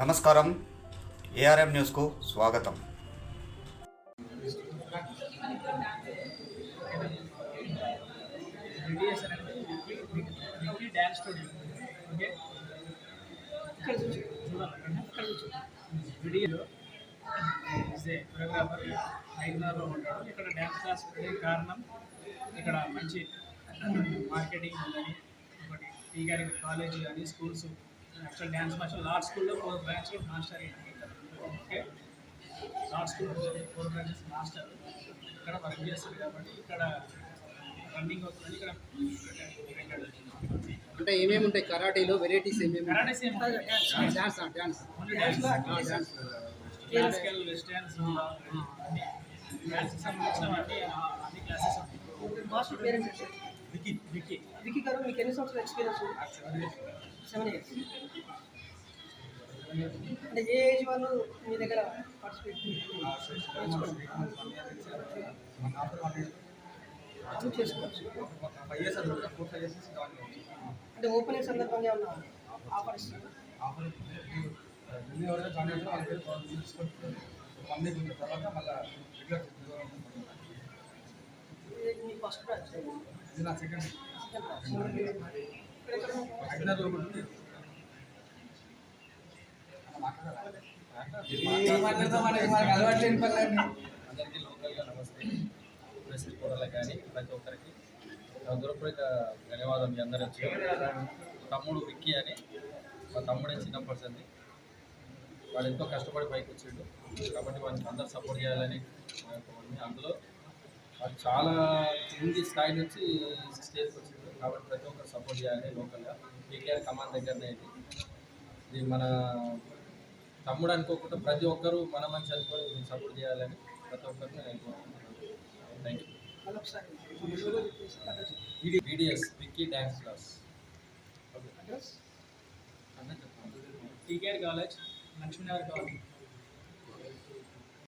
నమస్కారం, ఏఆర్ఎం న్యూస్కు స్వాగతం. డ్యాన్స్ స్టూడియో ఓకే, ఇక్కడ వీడియో కొరియోగ్రాఫర్ హైదరాబాద్లో ఉంటాడు. ఇక్కడ డ్యాన్స్ క్లాస్ కారణం ఇక్కడ మంచి మార్కెటింగ్ ఉందని, ఒకటి టీ గారి కాలేజ్ కానీ schools actual dance master Lord స్కూల్లో 4 బ్రాంచ్లు master okay, Lord school 4 branches master ఇక్కడ వర్క్ చేస్తారు కాబట్టి ఇక్కడ రన్నింగ్ అవుతుంది. ఇక్కడ అంటే ఏమేమి ఉంటాయి కరాటీలో వెరైటీస్ ఏమేమి? Karate same dance dance only dance classical western dance సంబంధించిన అన్ని క్లాసెస్ ఉంటాయి. Master parents Vicky Vicky Vicky garu, మీకు ఎన్ని సంవత్సరాల ఎక్స్పీరియన్స్? 7 years. అంటే ఏ ఏజ్ వాళ్ళు మీ దగ్గర పార్టిసిపేట్ చేసుకోవచ్చు? అంటే ఓపెనింగ్ సందర్భంగా ఏమన్నా ఆఫర్ ఇస్తారు? మీ ఫస్ట్ బ్రాంచ్ అందరికీ లోకల్గా నమస్తే. ప్రెస్ రిపోర్టర్లకు కానీ ప్రతి ఒక్కరికి హృదయపూర్వక ధన్యవాదాలు. మీ అందరూ వచ్చి తమ్ముడు విక్కీ అని, మా తమ్ముడే చిన్న పర్సన్, వాడు ఎంతో కష్టపడి పైకి వచ్చిండు కాబట్టి వాడిని అందరూ సపోర్ట్ చేయాలని అందులో వాడు చాలా కింది స్థాయి నుంచి స్టేజ్కి వచ్చిండు కాబట్టి ప్రతి ఒక్కరు సపోర్ట్ చేయాలి. లోకల్గా పీకేఆర్ కమాండ్ దగ్గరనే ఇది మన తమ్ముడు అనుకోకుండా ప్రతి ఒక్కరూ మన మంచి అనుకొని సపోర్ట్ చేయాలని ప్రతి ఒక్కరిని thank you. VDS Vicky dance class TKR college, Lakshmi Nagar college.